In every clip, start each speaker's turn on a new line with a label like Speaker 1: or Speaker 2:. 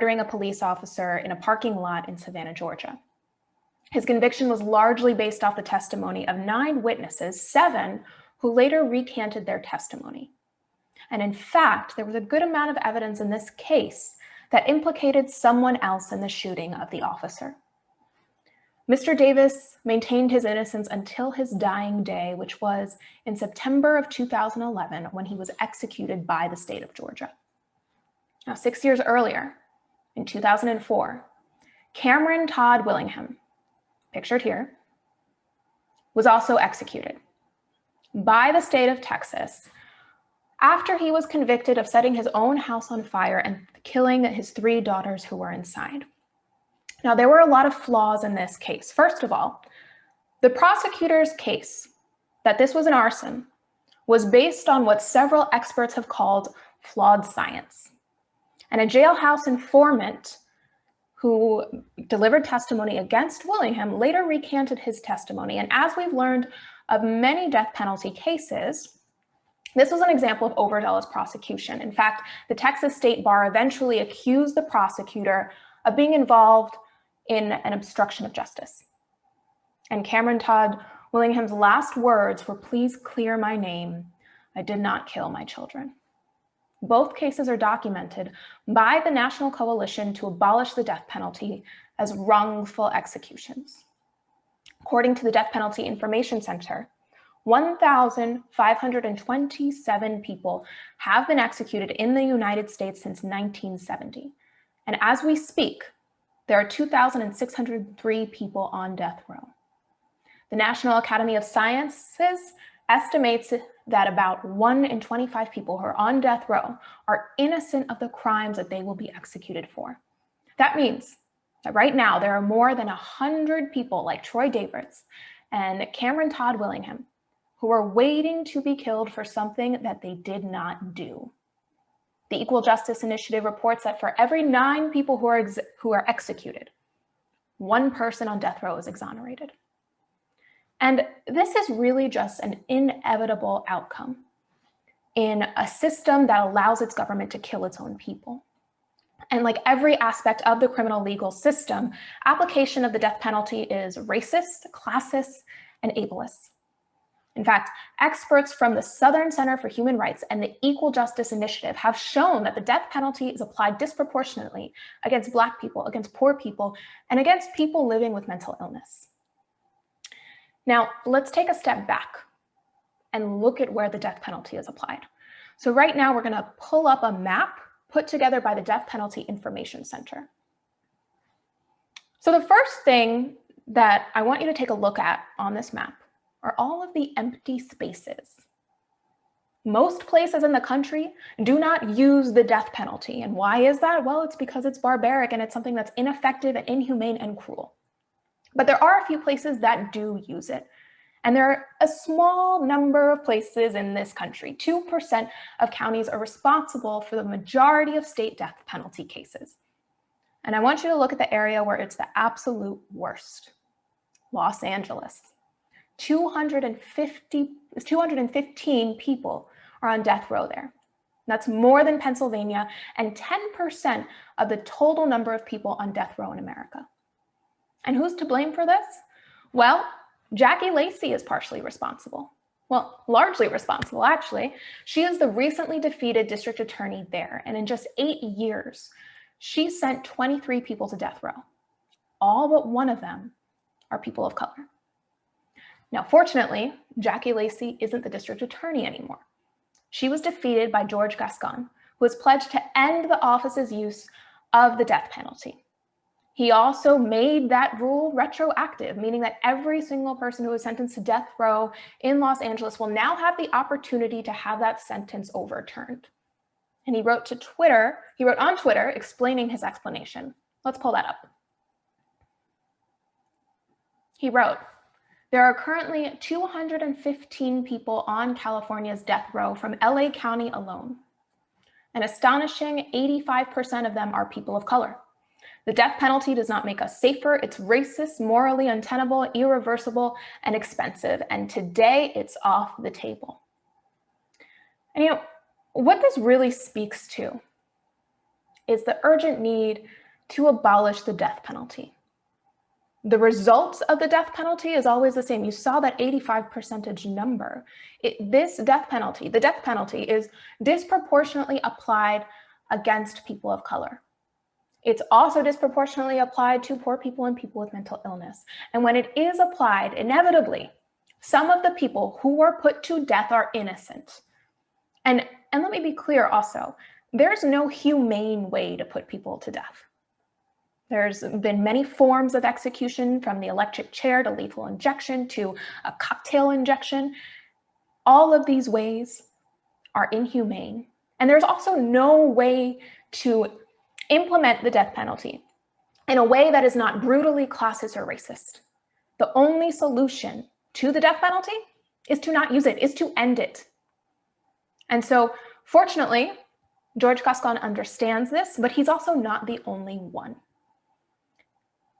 Speaker 1: murdering a police officer in a parking lot in Savannah, Georgia. His conviction was largely based off the testimony of 9 witnesses, 7 who later recanted their testimony. And in fact, there was a good amount of evidence in this case that implicated someone else in the shooting of the officer. Mr. Davis maintained his innocence until his dying day, which was in September of 2011, when he was executed by the state of Georgia. Now, 6 years earlier, in 2004, Cameron Todd Willingham, pictured here, was also executed by the state of Texas after he was convicted of setting his own house on fire and killing his 3 daughters who were inside. Now, there were a lot of flaws in this case. First of all, the prosecutor's case that this was an arson was based on what several experts have called flawed science. And a jailhouse informant who delivered testimony against Willingham later recanted his testimony. And as we've learned of many death penalty cases, this was an example of overzealous prosecution. In fact, the Texas State Bar eventually accused the prosecutor of being involved in an obstruction of justice. And Cameron Todd Willingham's last words were, "Please clear my name. I did not kill my children." Both cases are documented by the National Coalition to Abolish the Death Penalty as wrongful executions. According to the Death Penalty Information Center, 1,527 people have been executed in the United States since 1970. And as we speak, there are 2,603 people on death row. The National Academy of Sciences estimates that about 1 in 25 people who are on death row are innocent of the crimes that they will be executed for. That means that right now there are more than 100 people like Troy Davis and Cameron Todd Willingham who are waiting to be killed for something that they did not do. The Equal Justice Initiative reports that for every 9 people who are executed, 1 person on death row is exonerated. And this is really just an inevitable outcome in a system that allows its government to kill its own people. And like every aspect of the criminal legal system, application of the death penalty is racist, classist, and ableist. In fact, experts from the Southern Center for Human Rights and the Equal Justice Initiative have shown that the death penalty is applied disproportionately against Black people, against poor people, and against people living with mental illness. Now, let's take a step back and look at where the death penalty is applied. So right now, we're going to pull up a map put together by the Death Penalty Information Center. So the first thing that I want you to take a look at on this map are all of the empty spaces. Most places in the country do not use the death penalty. And why is that? Well, it's because it's barbaric and it's something that's ineffective and inhumane and cruel. But there are a few places that do use it. And there are a small number of places in this country. 2% of counties are responsible for the majority of state death penalty cases. And I want you to look at the area where it's the absolute worst. Los Angeles. 215 people are on death row there. That's more than Pennsylvania and 10% of the total number of people on death row in America. And who's to blame for this? Well, Jackie Lacey is partially responsible. Well, largely responsible, actually. She is the recently defeated district attorney there, and in just 8 years, she sent 23 people to death row. All but one of them are people of color. Now, fortunately, Jackie Lacey isn't the district attorney anymore. She was defeated by George Gascon, who has pledged to end the office's use of the death penalty. He also made that rule retroactive, meaning that every single person who is sentenced to death row in Los Angeles will now have the opportunity to have that sentence overturned. And he wrote on Twitter explaining his explanation. Let's pull that up. He wrote, "There are currently 215 people on California's death row from LA County alone. An astonishing 85% of them are people of color. The death penalty does not make us safer. It's racist, morally untenable, irreversible, and expensive. And today it's off the table." And what this really speaks to is the urgent need to abolish the death penalty. The result of the death penalty is always the same. You saw that 85% number. The death penalty is disproportionately applied against people of color. It's also disproportionately applied to poor people and people with mental illness. And when it is applied, inevitably, some of the people who were put to death are innocent. And let me be clear also, there's no humane way to put people to death. There's been many forms of execution, from the electric chair to lethal injection to a cocktail injection. All of these ways are inhumane. And there's also no way to implement the death penalty in a way that is not brutally classist or racist. The only solution to the death penalty is to not use it, is to end it. And so, fortunately, George Gascon understands this, but he's also not the only one.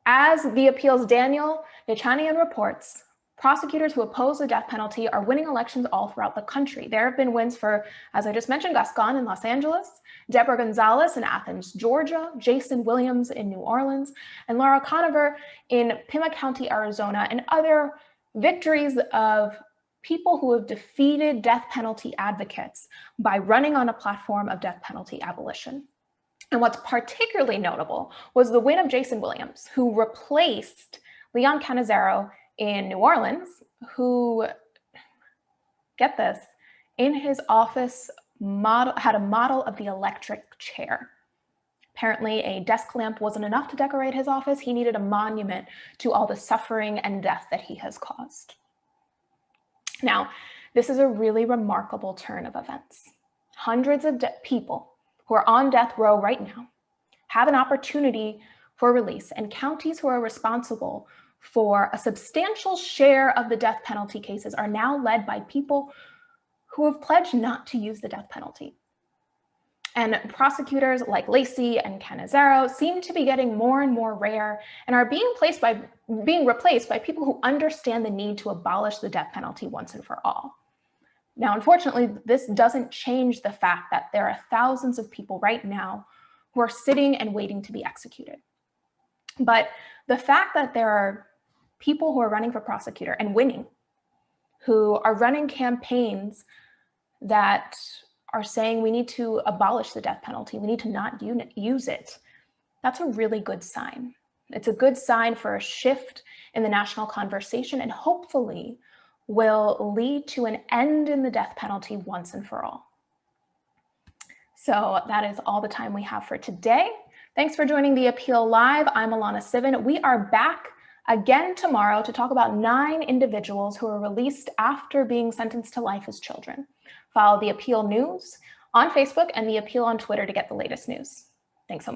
Speaker 1: As the appeal's Daniel Nichanian reports, prosecutors who oppose the death penalty are winning elections all throughout the country. There have been wins for, as I just mentioned, Gascon in Los Angeles, Deborah Gonzalez in Athens, Georgia, Jason Williams in New Orleans, and Laura Conover in Pima County, Arizona, and other victories of people who have defeated death penalty advocates by running on a platform of death penalty abolition. And what's particularly notable was the win of Jason Williams, who replaced Leon Cannizzaro in New Orleans, who, get this, in his office had a model of the electric chair. Apparently, a desk lamp wasn't enough to decorate his office. He needed a monument to all the suffering and death that he has caused. Now, this is a really remarkable turn of events. Hundreds of people who are on death row right now have an opportunity for release, and counties who are responsible for a substantial share of the death penalty cases are now led by people who have pledged not to use the death penalty. And prosecutors like Lacey and Cannizzaro seem to be getting more and more rare and are being replaced by people who understand the need to abolish the death penalty once and for all. Now, unfortunately, this doesn't change the fact that there are thousands of people right now who are sitting and waiting to be executed. But the fact that there are people who are running for prosecutor and winning, who are running campaigns that are saying we need to abolish the death penalty, we need to not use it, that's a really good sign. It's a good sign for a shift in the national conversation, and hopefully will lead to an end in the death penalty once and for all. So that is all the time we have for today. Thanks for joining the Appeal Live. I'm Alana Sivan. We are back again tomorrow to talk about 9 individuals who were released after being sentenced to life as children. Follow the Appeal News on Facebook and the Appeal on Twitter to get the latest news. Thanks so much.